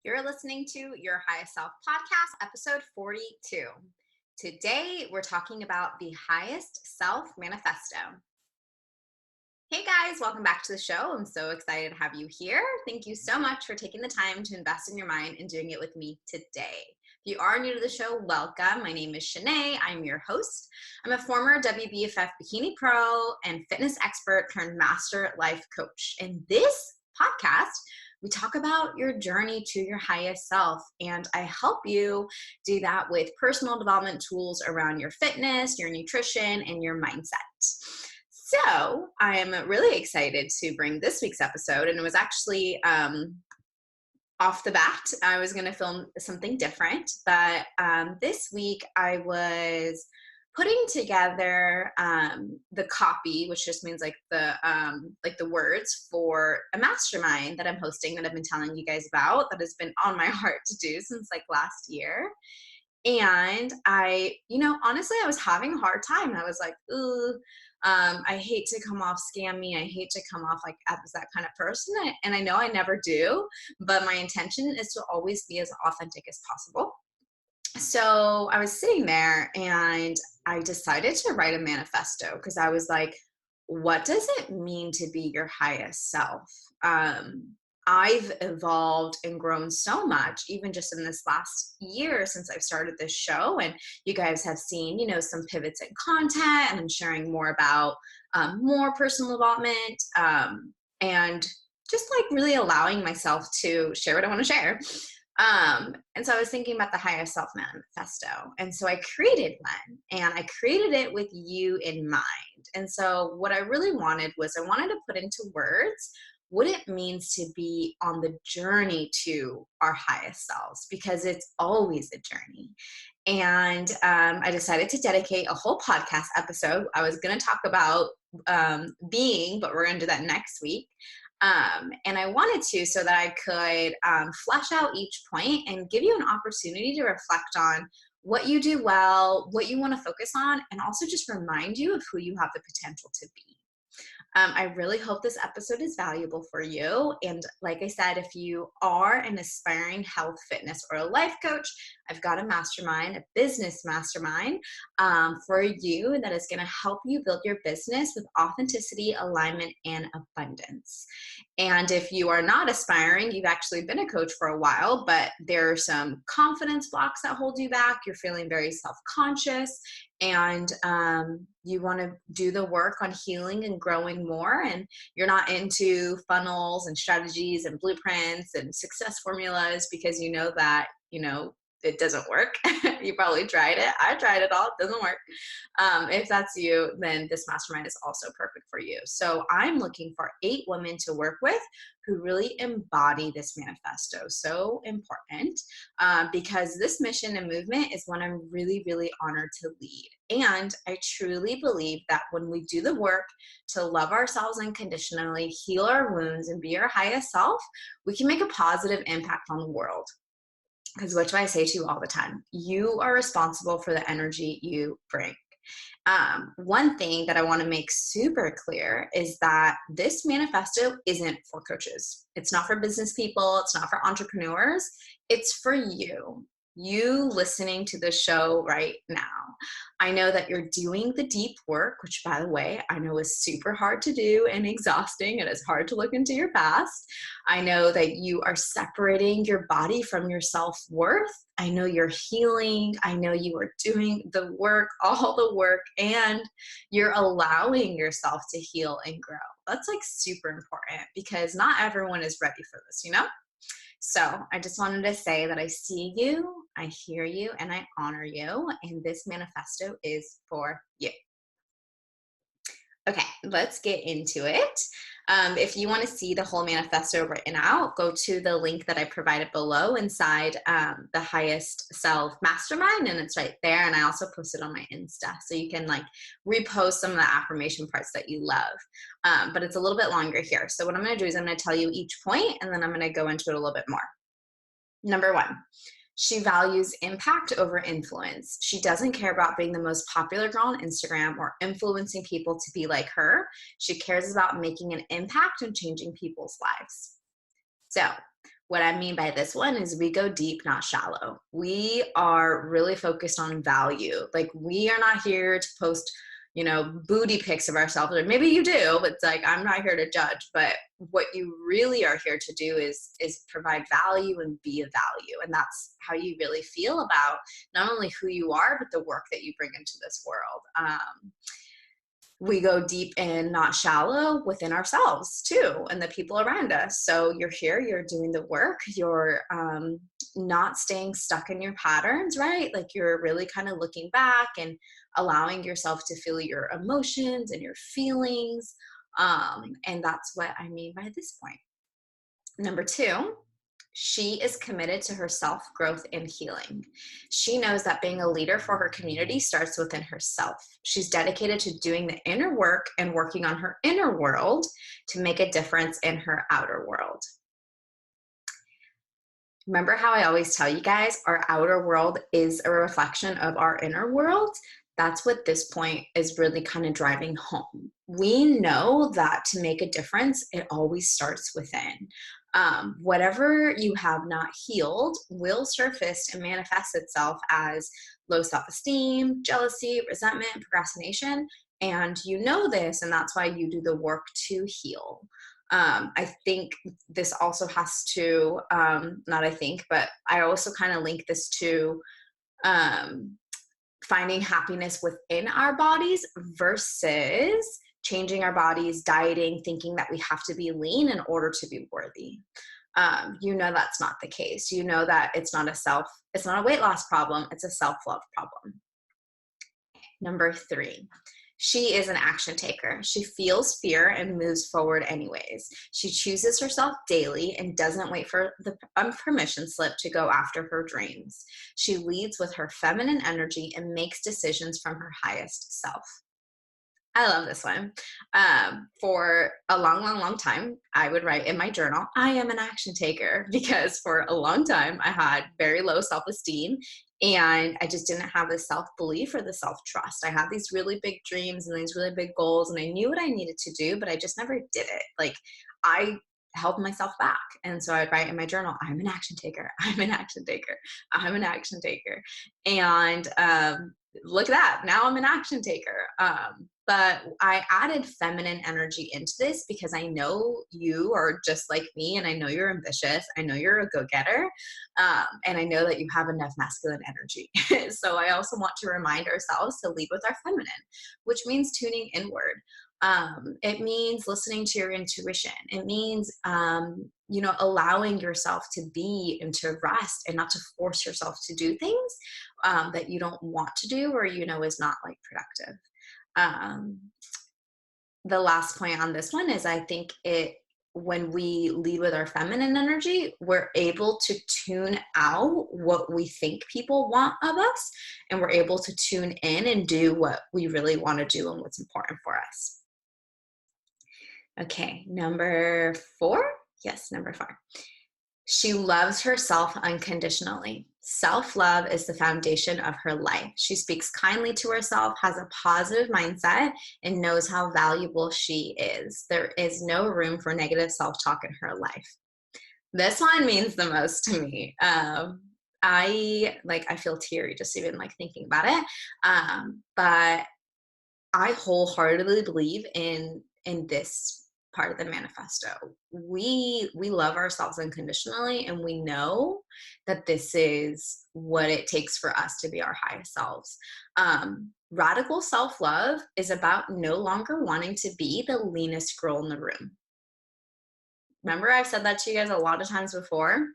You're listening to your Highest Self podcast, episode 42. Today, we're talking about the Highest Self Manifesto. Hey guys, welcome back to the show. I'm so excited to have you here. Thank you so much for taking the time to invest in your mind and doing it with me today. If you are new to the show, welcome. My name is Shanae. I'm your host. I'm a former WBFF bikini pro and fitness expert turned master life coach. In this podcast, we talk about your journey to your highest self, and I help you do that with personal development tools around your fitness, your nutrition, and your mindset. So I am really excited to bring this week's episode, and it was actually off the bat, I was going to film something different, but this week I was putting together the copy, which just means like the words for a mastermind that I'm hosting that I've been telling you guys about that has been on my heart to do since like last year. And honestly, I was having a hard time. I was like, ooh, I hate to come off scammy. I hate to come off like as that kind of person. And I know I never do, but my intention is to always be as authentic as possible. So I was sitting there and I decided to write a manifesto because I was like, what does it mean to be your highest self? I've evolved and grown so much, even just in this last year since I've started this show. And you guys have seen, some pivots in content, and I'm sharing more about more personal development and just like really allowing myself to share what I want to share. And so I was thinking about the Highest Self Manifesto. And so I created one, and I created it with you in mind. And so what I really wanted was I wanted to put into words what it means to be on the journey to our highest selves, because it's always a journey. And I decided to dedicate a whole podcast episode. I was going to talk about being, but we're going to do that next week. And I wanted to so that I could flesh out each point and give you an opportunity to reflect on what you do well, what you want to focus on, and also just remind you of who you have the potential to be. I really hope this episode is valuable for you. And like I said, if you are an aspiring health, fitness, or a life coach, I've got a mastermind, a business mastermind for you that is going to help you build your business with authenticity, alignment, and abundance. And if you are not aspiring, you've actually been a coach for a while, but there are some confidence blocks that hold you back. You're feeling very self-conscious, and you want to do the work on healing and growing more, and you're not into funnels and strategies and blueprints and success formulas because you know that, it doesn't work. You probably tried it. I tried it all. It doesn't work. If that's you, then this mastermind is also perfect for you. So I'm looking for 8 women to work with who really embody this manifesto. So important because this mission and movement is one I'm really, really honored to lead. And I truly believe that when we do the work to love ourselves unconditionally, heal our wounds, and be our highest self, we can make a positive impact on the world. Because what do I say to you all the time? You are responsible for the energy you bring. One thing that I want to make super clear is that this manifesto isn't for coaches. It's not for business people. It's not for entrepreneurs. It's for you. You listening to the show right now. I know that you're doing the deep work, which, by the way, I know is super hard to do and exhausting. It is hard to look into your past. I know that you are separating your body from your self-worth. I know you're healing. I know you are doing the work, all the work, and you're allowing yourself to heal and grow. That's like super important because not everyone is ready for this, So I just wanted to say that I see you, I hear you, and I honor you. And this manifesto is for you. Okay, let's get into it. If you want to see the whole manifesto written out, go to the link that I provided below inside the Highest Self Mastermind, and it's right there. And I also post it on my Insta, so you can like repost some of the affirmation parts that you love. But it's a little bit longer here. So what I'm going to do is I'm going to tell you each point, and then I'm going to go into it a little bit more. Number 1. She values impact over influence. She doesn't care about being the most popular girl on Instagram or influencing people to be like her. She cares about making an impact and changing people's lives. So What I mean by this one is we go deep, not shallow. We are really focused on value. Like, we are not here to post, booty pics of ourselves, or maybe you do, but it's like, I'm not here to judge. But what you really are here to do is provide value and be of value. And that's how you really feel about not only who you are, but the work that you bring into this world. We go deep and not shallow within ourselves too, and the people around us. So you're here, you're doing the work, you're not staying stuck in your patterns, right? Like, you're really kind of looking back and allowing yourself to feel your emotions and your feelings. And that's what I mean by this point. Number 2, she is committed to her self-growth and healing. She knows that being a leader for her community starts within herself. She's dedicated to doing the inner work and working on her inner world to make a difference in her outer world. Remember how I always tell you guys, our outer world is a reflection of our inner world? That's what this point is really kind of driving home. We know that to make a difference, it always starts within. Whatever you have not healed will surface and manifest itself as low self-esteem, jealousy, resentment, procrastination. And you know this, and that's why you do the work to heal. I think this also has to, not I think, but I also kind of link this to finding happiness within our bodies versus changing our bodies, dieting, thinking that we have to be lean in order to be worthy. That's not the case. You know that it's not a weight loss problem. It's a self-love problem. Number 3, she is an action taker. She feels fear and moves forward anyways. She chooses herself daily and doesn't wait for the permission slip to go after her dreams. She leads with her feminine energy and makes decisions from her highest self. I love this one. For a long, long, long time, I would write in my journal, I am an action taker, because for a long time I had very low self-esteem and I just didn't have the self-belief or the self-trust. I had these really big dreams and these really big goals, and I knew what I needed to do, but I just never did it. Like, I held myself back. And so I'd write in my journal, I'm an action taker. I'm an action taker. I'm an action taker. And look at that. Now I'm an action taker. But I added feminine energy into this because I know you are just like me, and I know you're ambitious. I know you're a go-getter. And I know that you have enough masculine energy. So I also want to remind ourselves to lead with our feminine, which means tuning inward. It means listening to your intuition. It means, allowing yourself to be and to rest and not to force yourself to do things that you don't want to do or, is not like productive. The last point on this one is I think when we lead with our feminine energy, we're able to tune out what we think people want of us, and we're able to tune in and do what we really want to do and what's important for us. Okay, number 4. Yes, number 4. She loves herself unconditionally. Self-love is the foundation of her life. She speaks kindly to herself, has a positive mindset, and knows how valuable she is. There is no room for negative self-talk in her life. This one means the most to me. I feel teary just even thinking about it. But I wholeheartedly believe in this part of the manifesto. We love ourselves unconditionally, and we know that this is what it takes for us to be our highest selves. Radical self-love is about no longer wanting to be the leanest girl in the room. Remember, I've said that to you guys a lot of times before.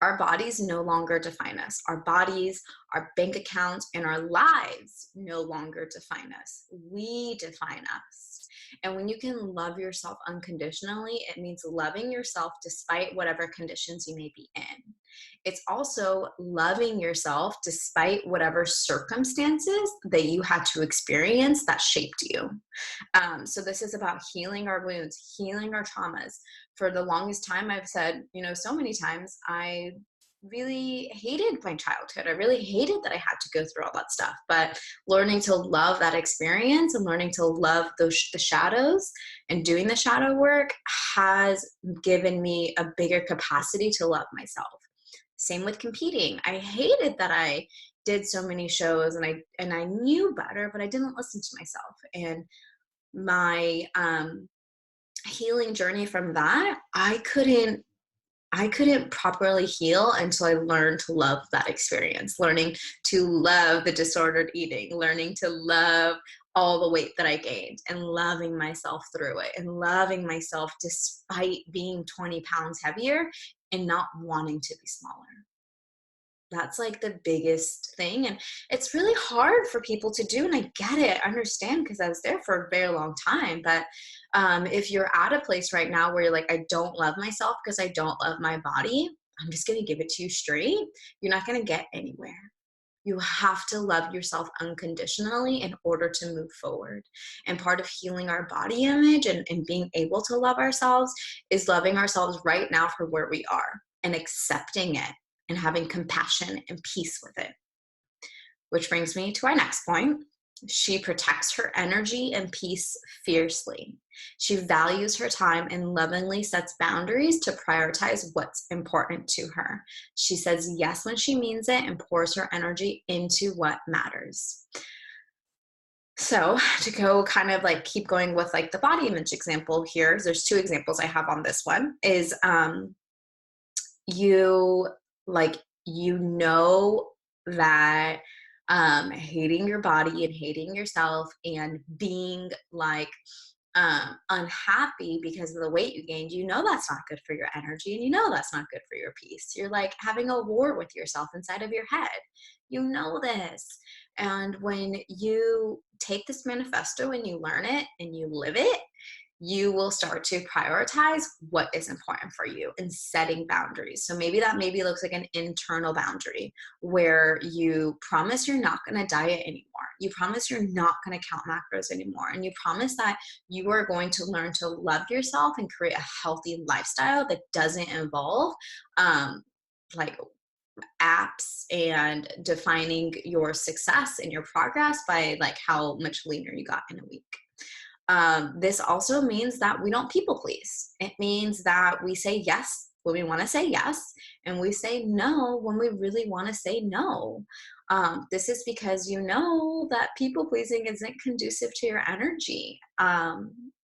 Our bodies no longer define us. Our bodies, our bank accounts, and our lives no longer define us. We define us. And when you can love yourself unconditionally, it means loving yourself despite whatever conditions you may be in. It's also loving yourself despite whatever circumstances that you had to experience that shaped you. So this is about healing our wounds, healing our traumas. For the longest time, I've said, so many times, I really hated my childhood. I really hated that I had to go through all that stuff. But learning to love that experience and learning to love the shadows and doing the shadow work has given me a bigger capacity to love myself. Same with competing. I hated that I did so many shows and I knew better, but I didn't listen to myself. And my healing journey from that, I couldn't properly heal until I learned to love that experience, learning to love the disordered eating, learning to love all the weight that I gained and loving myself through it and loving myself despite being 20 pounds heavier and not wanting to be smaller. That's like the biggest thing. And it's really hard for people to do. And I get it. I understand, because I was there for a very long time. But if you're at a place right now where you're like, I don't love myself because I don't love my body, I'm just going to give it to you straight. You're not going to get anywhere. You have to love yourself unconditionally in order to move forward. And part of healing our body image and being able to love ourselves is loving ourselves right now for where we are and accepting it and having compassion and peace with it. Which brings me to our next point. She protects her energy and peace fiercely. She values her time and lovingly sets boundaries to prioritize what's important to her. She says yes when she means it and pours her energy into what matters. So to go kind of like keep going with like the body image example here, there's two examples I have on this one, is you know that hating your body and hating yourself and being like unhappy because of the weight you gained, you know that's not good for your energy, and you know that's not good for your peace. You're like having a war with yourself inside of your head. You know this. And when you take this manifesto and you learn it and you live it, you will start to prioritize what is important for you and setting boundaries. So maybe that looks like an internal boundary where you promise you're not going to diet anymore. You promise you're not going to count macros anymore. And you promise that you are going to learn to love yourself and create a healthy lifestyle that doesn't involve like apps and defining your success and your progress by like how much leaner you got in a week. This also means that we don't people please. It means that we say yes when we want to say yes, and we say no when we really want to say no. This is because you know that people pleasing isn't conducive to your energy.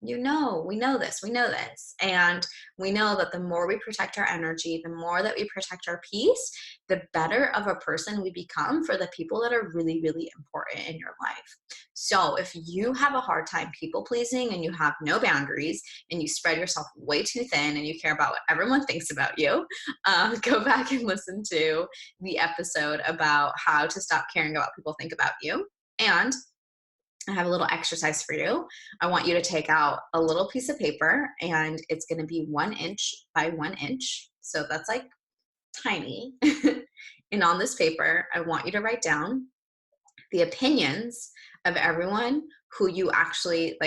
We know this. And we know that the more we protect our energy, the more that we protect our peace, the better of a person we become for the people that are really, really important in your life. So if you have a hard time people pleasing and you have no boundaries and you spread yourself way too thin and you care about what everyone thinks about you, go back and listen to the episode about how to stop caring about what people think about you. And I have a little exercise for you. I want you to take out a little piece of paper, and it's going to be 1 inch by 1 inch. So that's like tiny. And on this paper, I want you to write down the opinions of everyone who actually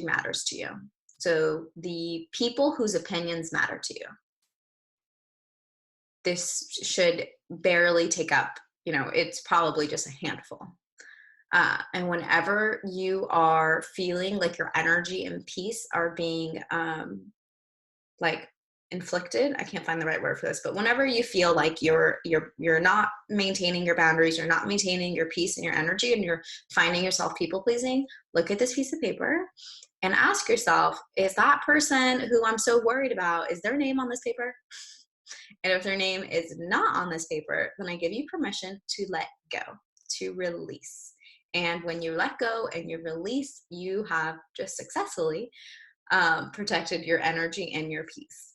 matters to you. So the people whose opinions matter to you. This should barely take up, it's probably just a handful. And whenever you are feeling like your energy and peace are being like inflicted, I can't find the right word for this, but whenever you feel like you're not maintaining your boundaries, you're not maintaining your peace and your energy, and you're finding yourself people pleasing, look at this piece of paper and ask yourself, is that person who I'm so worried about, is their name on this paper? And if their name is not on this paper, then I give you permission to let go, to release. And when you let go and you release, you have just successfully protected your energy and your peace.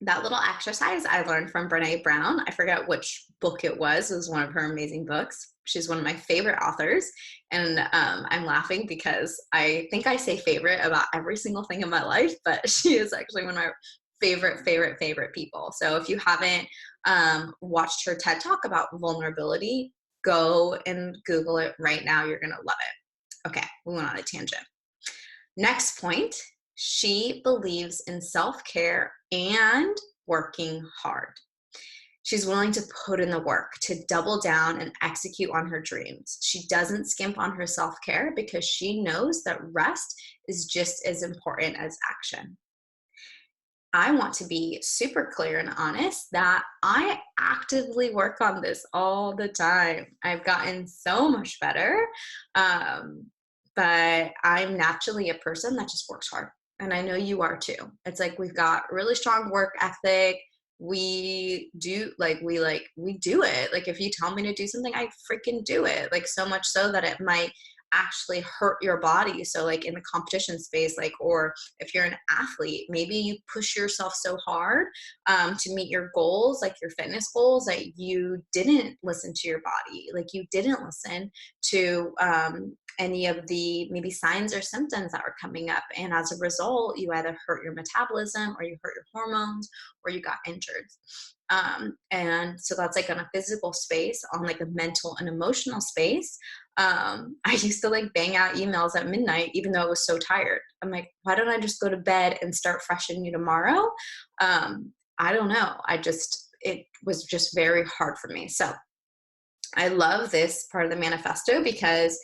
That little exercise I learned from Brene Brown. I forget which book it was. It was one of her amazing books. She's one of my favorite authors. And I'm laughing because I think I say favorite about every single thing in my life, but she is actually one of my favorite people. So if you haven't watched her TED Talk about vulnerability, go and Google it right now. You're going to love it. Okay, we went on a tangent. Next point, she believes in self-care and working hard. She's willing to put in the work, to double down and execute on her dreams. She doesn't skimp on her self-care because she knows that rest is just as important as action. I want to be super clear and honest that I actively work on this all the time. I've gotten so much better, um, but I'm naturally a person that just works hard. And I know you are too. It's like we've got really strong work ethic. We do it. Like if you tell me to do something, I freaking do it. Like so much so that it might actually hurt your body. So like in the competition space, like, or if you're an athlete, maybe you push yourself so hard to meet your goals, like your fitness goals, that you didn't listen to your body, like you didn't listen to any of the maybe signs or symptoms that were coming up. And as a result, you either hurt your metabolism or you hurt your hormones or you got injured. And so that's like on a physical space. On like a mental and emotional space, I used to like bang out emails at midnight, even though I was so tired. I'm like, why don't I just go to bed and start fresh and new tomorrow? I don't know. It was just very hard for me. So I love this part of the manifesto because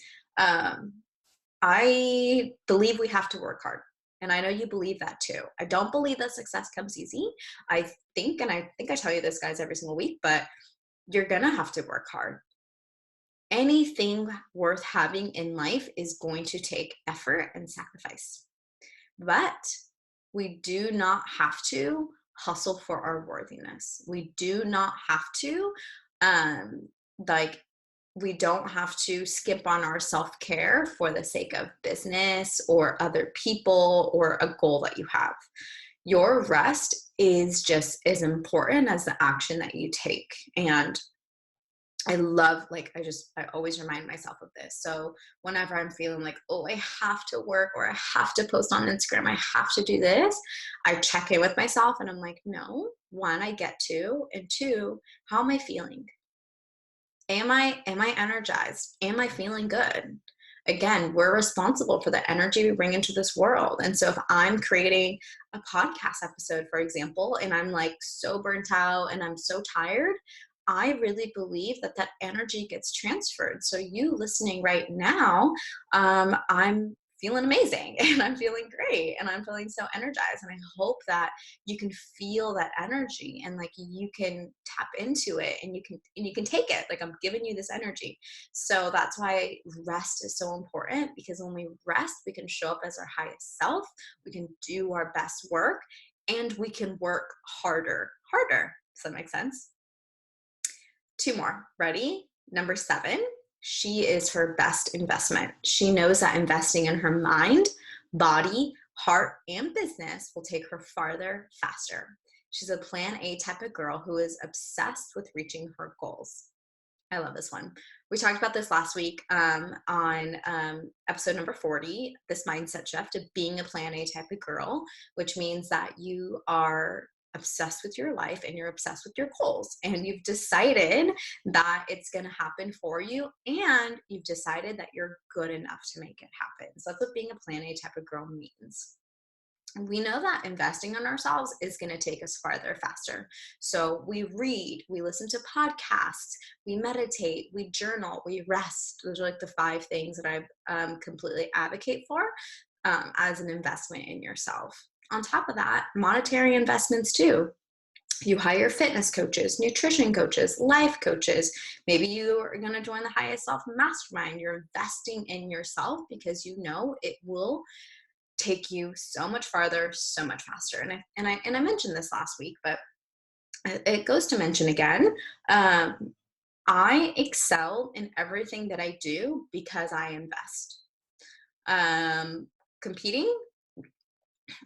I believe we have to work hard. And I know you believe that too. I don't believe that success comes easy. I think I tell you this, guys, every single week, but you're going to have to work hard. Anything worth having in life is going to take effort and sacrifice. But we do not have to hustle for our worthiness. We do not have to, like, we don't have to skip on our self-care for the sake of business or other people or a goal that you have. Your rest is just as important as the action that you take. And I love, like, I always remind myself of this. So whenever I'm feeling like, oh, I have to work or I have to post on Instagram, I have to do this, I check in with myself and I'm like, no, one, I get to, and two, how am I feeling? Am I energized? Am I feeling good? Again, we're responsible for the energy we bring into this world. And so if I'm creating a podcast episode, for example, and I'm like so burnt out and I'm so tired, I really believe that that energy gets transferred. So you listening right now, I'm feeling amazing and I'm feeling great and I'm feeling so energized. And I hope that you can feel that energy and like you can tap into it and you can take it. Like I'm giving you this energy. So that's why rest is so important, because when we rest, we can show up as our highest self, we can do our best work, and we can work harder. Does that make sense? Two more. Ready? Number 7, she is her best investment. She knows that investing in her mind, body, heart, and business will take her farther faster. She's a plan A type of girl who is obsessed with reaching her goals. I love this one. We talked about this last week on episode number 40, this mindset shift of being a plan A type of girl, which means that you are obsessed with your life and you're obsessed with your goals, and you've decided that it's going to happen for you, and you've decided that you're good enough to make it happen. So that's what being a plan A type of girl means. We know that investing in ourselves is going to take us farther faster. So we read, we listen to podcasts, we meditate, we journal, we rest. Those are like the 5 things that I completely advocate for as an investment in yourself. On top of that, monetary investments too. You hire fitness coaches, nutrition coaches, life coaches. Maybe you are going to join the Highest Self Mastermind. You're investing in yourself because you know it will take you so much farther, so much faster. And I mentioned this last week, but it goes to mention again. I excel in everything that I do because I invest. Competing,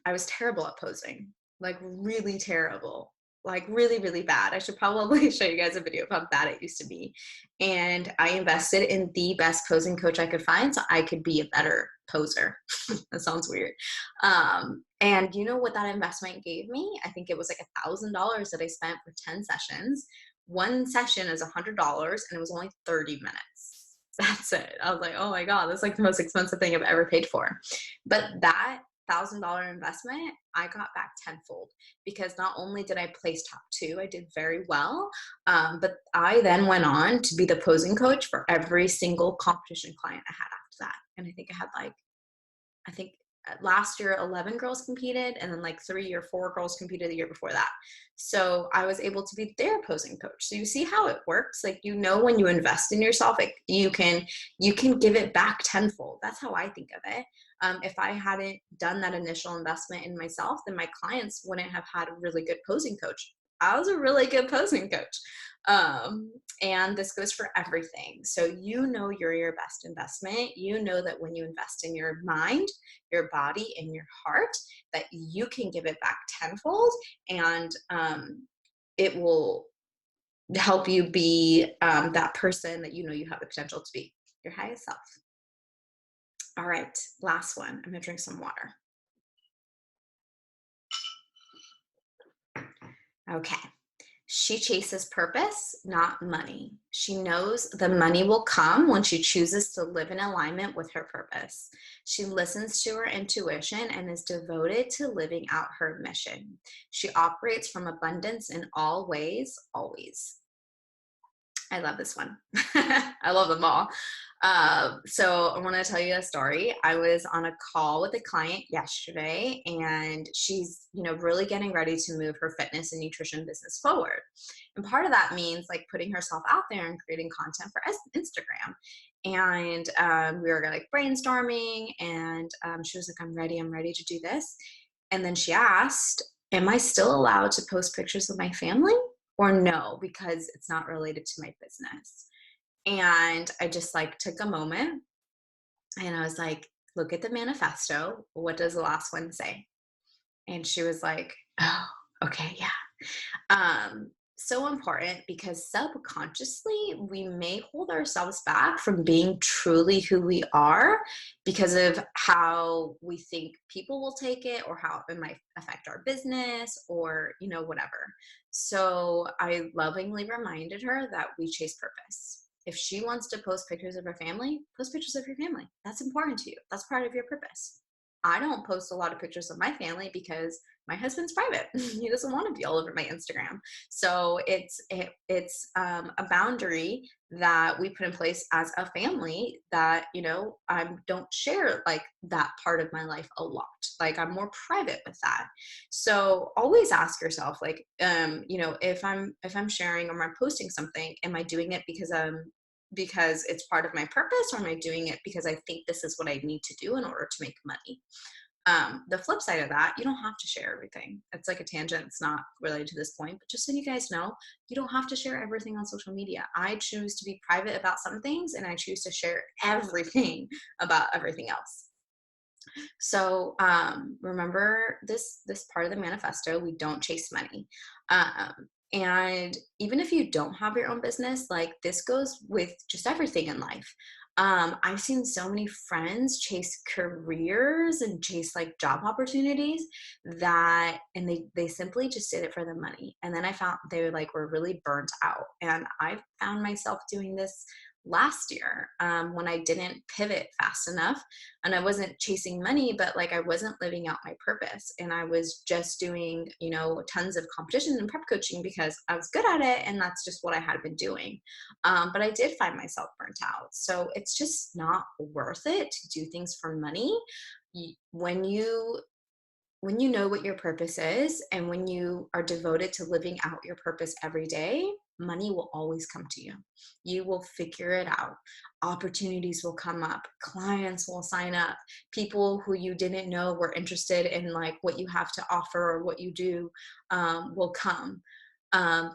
I was terrible at posing, like really terrible, like really, really bad. I should probably show you guys a video of how bad it used to be. And I invested in the best posing coach I could find so I could be a better poser. That sounds weird. And you know what that investment gave me? I think it was like $1,000 that I spent for 10 sessions. One session is $100 and it was only 30 minutes. That's it. I was like, oh my God, that's like the most expensive thing I've ever paid for. But that $1,000 investment, I got back tenfold, because not only did I place top two, I did very well, but I then went on to be the posing coach for every single competition client I had after that. And I think I had like, I think last year 11 girls competed, and then like 3 or 4 girls competed the year before that. So I was able to be their posing coach. So you see how it works. Like, when you invest in yourself, you can give it back tenfold. That's how I think of it. If I hadn't done that initial investment in myself, then my clients wouldn't have had a really good posing coach. I was a really good posing coach. And this goes for everything. So you're your best investment. You know that when you invest in your mind, your body, and your heart, that you can give it back tenfold, and it will help you be that person that you have the potential to be, your highest self. All right, last one. I'm gonna drink some water. Okay. She chases purpose, not money. She knows the money will come when she chooses to live in alignment with her purpose. She listens to her intuition and is devoted to living out her mission. She operates from abundance in all ways, always. I love this one. I love them all. So I want to tell you a story. I was on a call with a client yesterday, and she's, really getting ready to move her fitness and nutrition business forward. And part of that means like putting herself out there and creating content for Instagram. And we were like brainstorming, and she was like, I'm ready to do this. And then she asked, am I still allowed to post pictures of my family, or no, because it's not related to my business? And I just like took a moment, and I was like, look at the manifesto. What does the last one say? And she was like, oh, okay, yeah. So important, because subconsciously we may hold ourselves back from being truly who we are because of how we think people will take it, or how it might affect our business, or whatever. So I lovingly reminded her that we chase purpose. If she wants to post pictures of her family, post pictures of your family. That's important to you. That's part of your purpose. I don't post a lot of pictures of my family because my husband's private. He doesn't want to be all over my Instagram. So it's a boundary that we put in place as a family, that I don't share like that part of my life a lot. Like, I'm more private with that. So always ask yourself, like, if I'm sharing or I'm posting something, am I doing it because it's part of my purpose, or am I doing it because I think this is what I need to do in order to make money? The flip side of that, you don't have to share everything. It's like a tangent. It's not related to this point, but just so you guys know, you don't have to share everything on social media. I choose to be private about some things, and I choose to share everything about everything else. So remember this part of the manifesto: we don't chase money. And even if you don't have your own business, like, this goes with just everything in life. I've seen so many friends chase careers and chase like job opportunities, and they simply just did it for the money. And then I found they were really burnt out. And I found myself doing this last year, when I didn't pivot fast enough, and I wasn't chasing money, but like I wasn't living out my purpose, and I was just doing, tons of competition and prep coaching because I was good at it, and that's just what I had been doing. But I did find myself burnt out. So it's just not worth it to do things for money. When you know what your purpose is, and when you are devoted to living out your purpose every day, money will always come to you. You will figure it out. Opportunities will come up. Clients will sign up. People who you didn't know were interested in like what you have to offer or what you do, will come.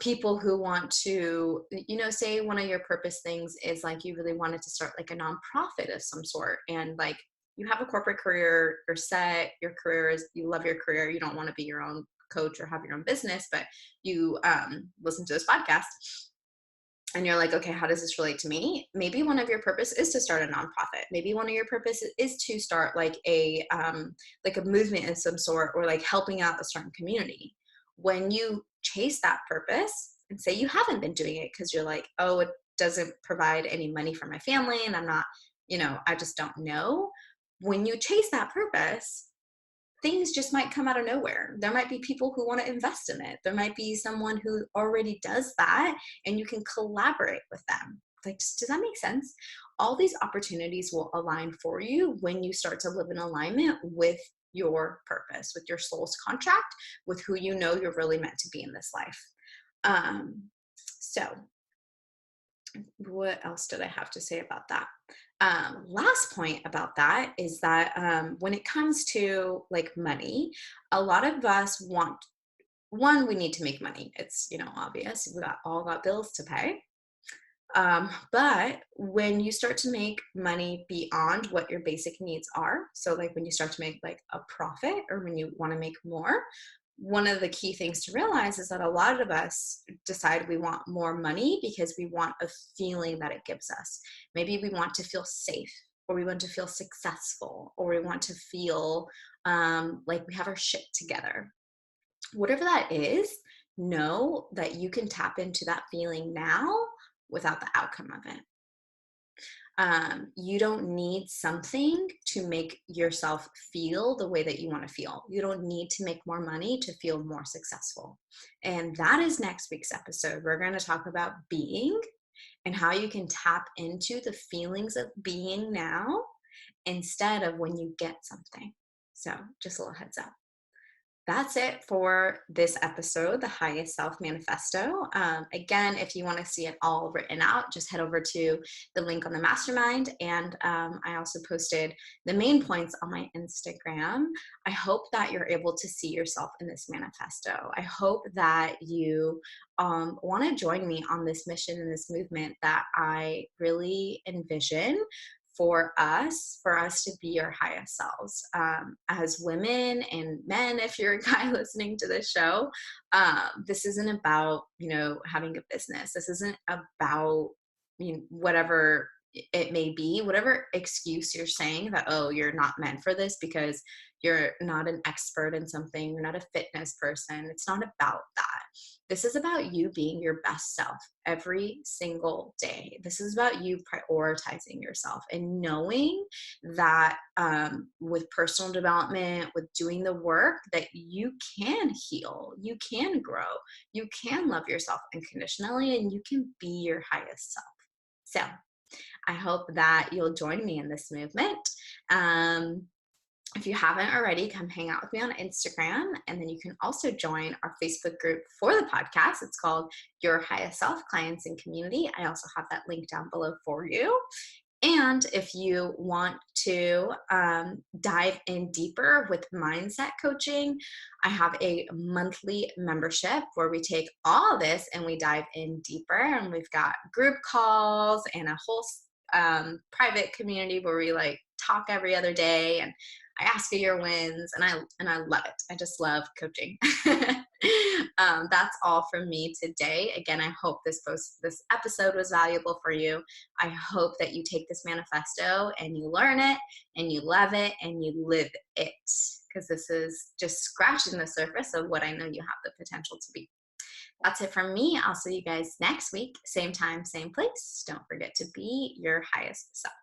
People who want to, say one of your purpose things is like you really wanted to start like a nonprofit of some sort, and like you have a corporate career, you're set, your career is, you love your career, you don't want to be your own coach or have your own business, but you listen to this podcast and you're like, okay, how does this relate to me? Maybe one of your purpose is to start a nonprofit. Maybe one of your purpose is to start like a movement of some sort, or like helping out a certain community. When you chase that purpose, and say you haven't been doing it because you're like, oh, it doesn't provide any money for my family, and I'm not, I just don't know. When you chase that purpose, things just might come out of nowhere. There might be people who want to invest in it. There might be someone who already does that, and you can collaborate with them. Like, does that make sense? All these opportunities will align for you when you start to live in alignment with your purpose, with your soul's contract, with who you know you're really meant to be in this life. So what else did I have to say about that? Last point about that is that when it comes to like money, a lot of us want, one, we need to make money. It's, obvious. We all got bills to pay. But when you start to make money beyond what your basic needs are, so like when you start to make like a profit or when you want to make more, one of the key things to realize is that a lot of us decide we want more money because we want a feeling that it gives us. Maybe we want to feel safe, or we want to feel successful, or we want to feel like we have our shit together. Whatever that is, know that you can tap into that feeling now without the outcome of it. You don't need something to make yourself feel the way that you want to feel. You don't need to make more money to feel more successful. And that is next week's episode. We're going to talk about being and how you can tap into the feelings of being now instead of when you get something. So just a little heads up. That's it for this episode, the Highest Self Manifesto. Again, if you want to see it all written out, just head over to the link on the mastermind. And I also posted the main points on my Instagram. I hope that you're able to see yourself in this manifesto. I hope that you want to join me on this mission and this movement that I really envision for us to be our highest selves. As women and men, if you're a guy listening to this show, this isn't about, having a business. This isn't about, whatever it may be, whatever excuse you're saying that, oh, you're not meant for this because you're not an expert in something, you're not a fitness person. It's not about that. This is about you being your best self every single day. This is about you prioritizing yourself and knowing that with personal development, with doing the work, that you can heal, you can grow, you can love yourself unconditionally, and you can be your highest self. So I hope that you'll join me in this movement. If you haven't already, come hang out with me on Instagram. And then you can also join our Facebook group for the podcast. It's called Your Highest Self Clients and Community. I also have that link down below for you. And if you want to dive in deeper with mindset coaching, I have a monthly membership where we take all this and we dive in deeper. And we've got group calls and a whole private community where we like talk every other day, and I ask you your wins, and I love it. I just love coaching. That's all from me today. Again, I hope this episode was valuable for you. I hope that you take this manifesto and you learn it and you love it and you live it, because this is just scratching the surface of what I know you have the potential to be. That's it from me. I'll see you guys next week. Same time, same place. Don't forget to be your highest self.